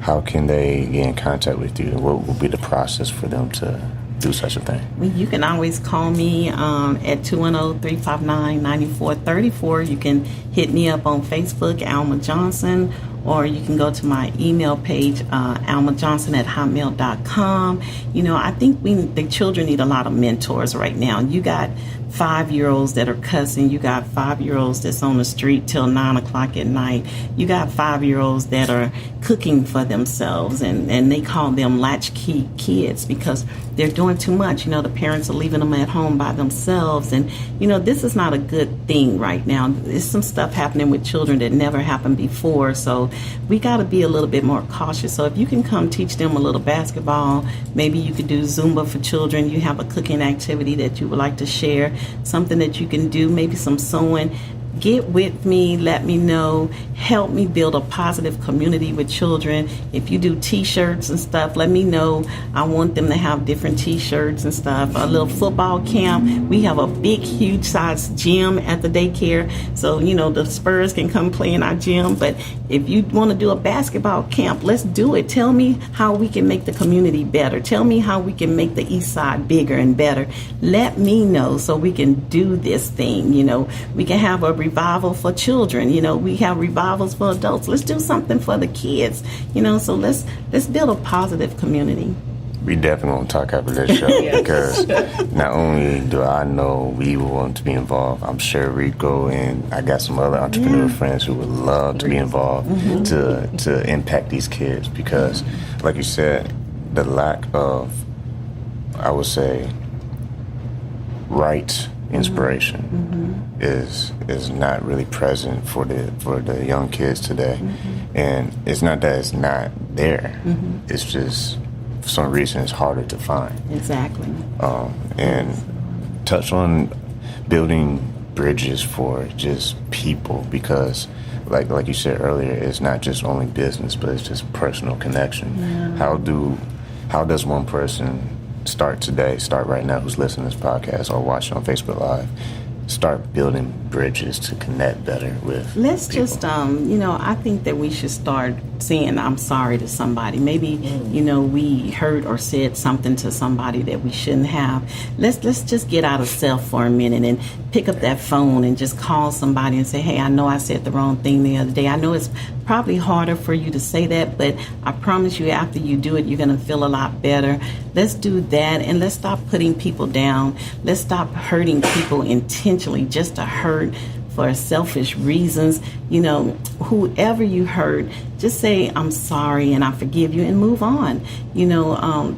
How can they get in contact with you? What will be the process for them to do such a thing? Well, you can always call me at 210-359-9434. You can hit me up on Facebook, Alma Johnson, or you can go to my email page, almajohnson@hotmail.com. I think the children need a lot of mentors right now. You got 5-year-olds that are cussing. You got 5-year-olds that's on the street till 9 o'clock at night. You got 5-year-olds that are cooking for themselves, and they call them latchkey kids because they're doing too much. The parents are leaving them at home by themselves, and this is not a good thing right now. There's some stuff happening with children that never happened before, so we got to be a little bit more cautious. So if you can come teach them a little basketball, maybe you could do Zumba for children. You have a cooking activity that you would like to share, something that you can do, maybe some sewing. Get with me, let me know, help me build a positive community with children. If you do t-shirts and stuff, let me know. I want them to have different t-shirts and stuff. A little football camp. We have a big, huge size gym at the daycare. So, the Spurs can come play in our gym. But if you want to do a basketball camp, let's do it. Tell me how we can make the community better. Tell me how we can make the east side bigger and better. Let me know so we can do this thing. We can have a revival for children. We have revivals for adults. Let's do something for the kids. So let's build a positive community. We definitely want to talk after this show because not only do I know we want to be involved, I'm sure Rico and I got some other entrepreneur friends who would love to be involved to impact these kids because, like you said, the lack of, I would say, right inspiration is not really present for the young kids today, and it's not that it's not there. It's just for some reason it's harder to find. Exactly. And touch on building bridges for just people because, like you said earlier, it's not just only business, but it's just personal connection. How does one person start right now, who's listening to this podcast or watching on Facebook Live, start building bridges to connect better with Let's people? just, I think that we should start saying I'm sorry to somebody. Maybe, we hurt or said something to somebody that we shouldn't have. Let's just get out of self for a minute and pick up that phone and just call somebody and say, hey, I know I said the wrong thing the other day. I know it's probably harder for you to say that, but I promise you after you do it, you're going to feel a lot better. Let's do that, and let's stop putting people down. Let's stop hurting people intentionally just to hurt for selfish reasons. Whoever you hurt, just say, I'm sorry and I forgive you and move on.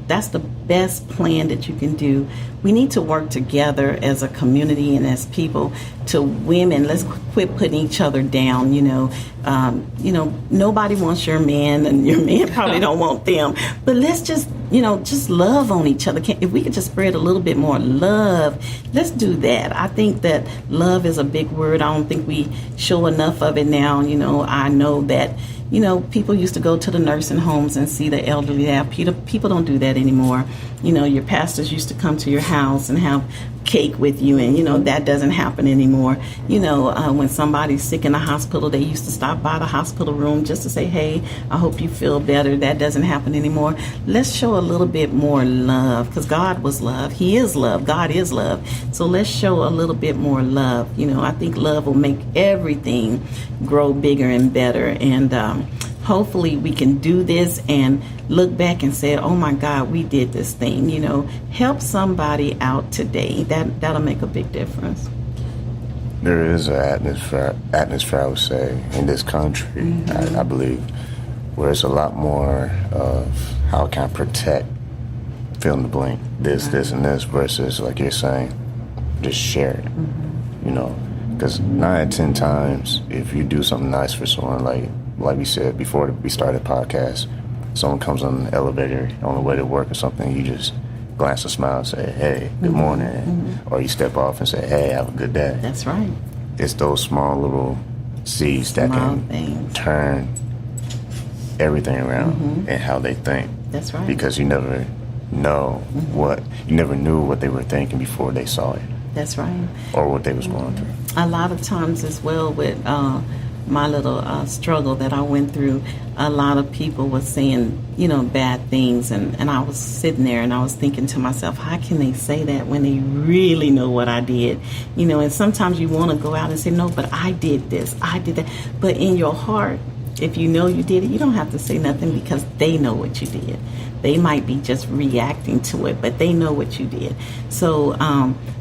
That's the best plan that you can do. We need to work together as a community and as people to women. Let's quit putting each other down. Nobody wants your man and your man probably don't want them. But let's just love on each other. If we could just spread a little bit more love, let's do that. I think that love is a big word. I don't think we show enough of it now. I know that people used to go to the nursing homes and see the elderly there. People don't do that anymore. Your pastors used to come to your house and have cake with you, and that doesn't happen anymore. When somebody's sick in the hospital, they used to stop by the hospital room just to say, hey, I hope you feel better. That doesn't happen anymore. Let's show a little bit more love, because God was love. He is love. God is love. So let's show a little bit more love. I think love will make everything grow bigger and better, and hopefully we can do this and look back and say, oh my God, we did this thing. Help somebody out today. That'll make a big difference. There is an atmosphere, I would say, in this country, I believe, where it's a lot more of how can I protect, fill in the blank, this, and this, versus, like you're saying, just share it. Because 9 out of 10 times, if you do something nice for someone, like we said before we started the podcast, someone comes on the elevator on the way to work or something, you just glance and smile and say, hey, good morning. Or you step off and say, hey, have a good day. That's right. It's those small little seeds that can turn everything around and how they think. That's right. Because you never know you never knew what they were thinking before they saw it. That's right. Or what they was going through. A lot of times as well with my little struggle that I went through, a lot of people were saying, bad things. And I was sitting there and I was thinking to myself, how can they say that when they really know what I did? And sometimes you want to go out and say, no, but I did this, I did that. But in your heart, if you know you did it, you don't have to say nothing because they know what you did. They might be just reacting to it, but they know what you did. So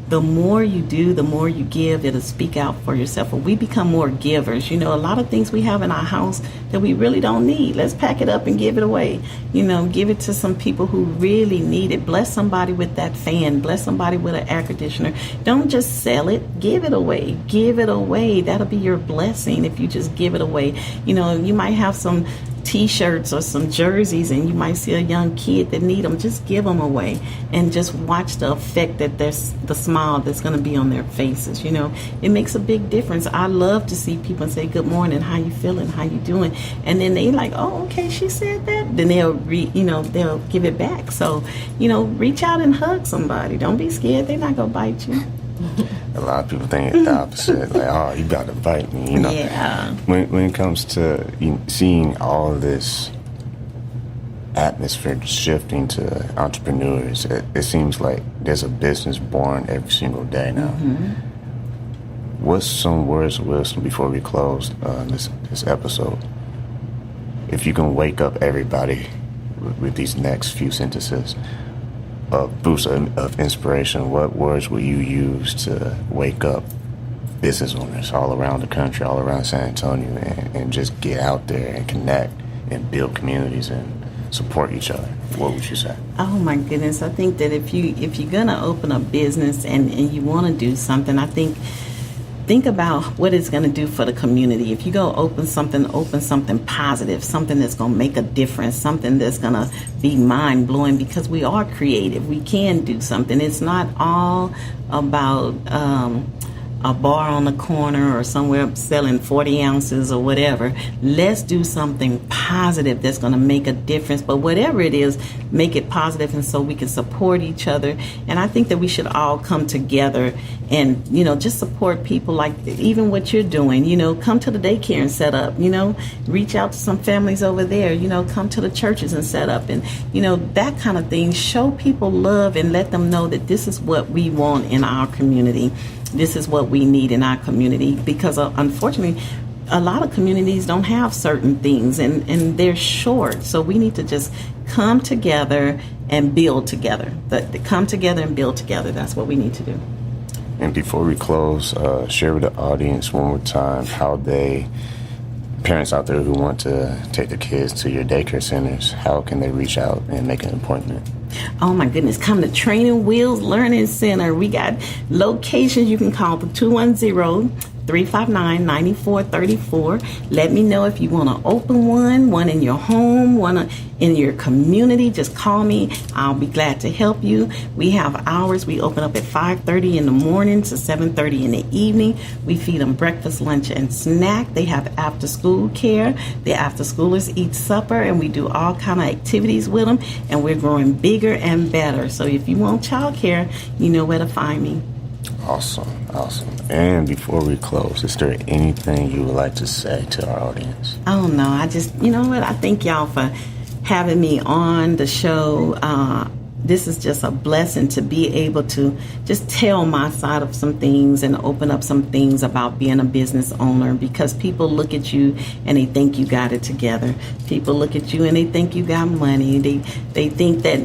the more you do, the more you give, it'll speak out for yourself. But we become more givers. A lot of things we have in our house that we really don't need. Let's pack it up and give it away. Give it to some people who really need it. Bless somebody with that fan. Bless somebody with an air conditioner. Don't just sell it. Give it away. Give it away. That'll be your blessing if you just give it away. You might have some T-shirts or some jerseys and you might see a young kid that need them. Just give them away and just watch the effect that there's the smile that's going to be on their faces. It makes a big difference. I love to see people say, good morning, how you feeling, how you doing, and then they like, oh, okay, she said that, then they'll they'll give it back. So reach out and hug somebody. Don't be scared. They're not going to bite you. A lot of people think it's the opposite, like, oh, you about to bite me, Yeah. When it comes to seeing all of this atmosphere shifting to entrepreneurs, it seems like there's a business born every single day now. What's some words of wisdom before we close this episode? If you can wake up everybody with these next few sentences of boosts of inspiration, what words will you use to wake up business owners all around the country, all around San Antonio, and just get out there and connect and build communities and support each other? What would you say? Oh my goodness, I think that if you're gonna open a business and you want to do something, I think about what it's going to do for the community. If you go open something positive, something that's going to make a difference, something that's going to be mind-blowing, because we are creative. We can do something. It's not all about a bar on the corner or somewhere selling 40 ounces or whatever. Let's do something positive that's going to make a difference. But whatever it is, make it positive, and so we can support each other. And I think that we should all come together and, just support people, like even what you're doing. Come to the daycare and set up, reach out to some families over there, come to the churches and set up, and, that kind of thing. Show people love and let them know that this is what we want in our community. This is what we need in our community, because unfortunately, a lot of communities don't have certain things, and they're short. So we need to just come together and build together. Come together and build together. That's what we need to do. And before we close, share with the audience one more time how parents out there who want to take the kids to your daycare centers, how can they reach out and make an appointment? Oh my goodness, come to Training Wheels Learning Center. We got locations. You can call the 210-359-9434. Let me know if you want to open one in your home, one in your community. Just call me. I'll be glad to help you. We have hours. We open up at 5:30 in the morning to 7:30 in the evening. We feed them breakfast, lunch, and snack. They have after school care. The after schoolers eat supper, and we do all kind of activities with them, and we're growing bigger and better. So if you want childcare, you know where to find me. Awesome. And before we close, is there anything you would like to say to our audience? Oh no, I just, I thank y'all for having me on the show. This is just a blessing to be able to just tell my side of some things and open up some things about being a business owner, because people look at you and they think you got it together. People look at you and they think you got money. They think that,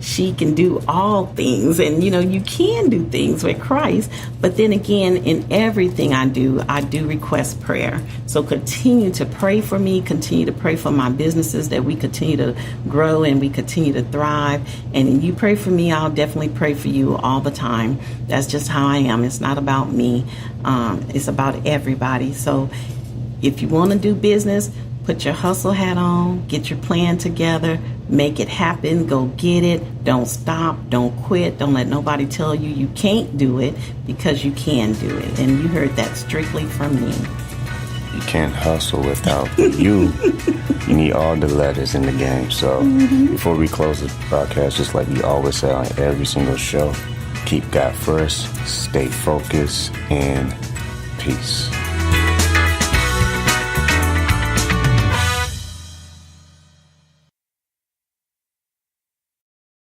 she can do all things, and, you can do things with Christ. But then again, in everything I do request prayer. So continue to pray for me, continue to pray for my businesses, that we continue to grow and we continue to thrive. And you pray for me, I'll definitely pray for you all the time. That's just how I am. It's not about me. It's about everybody. So if you want to do business, put your hustle hat on, get your plan together, make it happen, go get it. Don't stop, don't quit. Don't let nobody tell you you can't do it, because you can do it. And you heard that strictly from me. You can't hustle without you. You need all the letters in the game. So before we close the broadcast, just like we always say on every single show, keep God first, stay focused, and peace.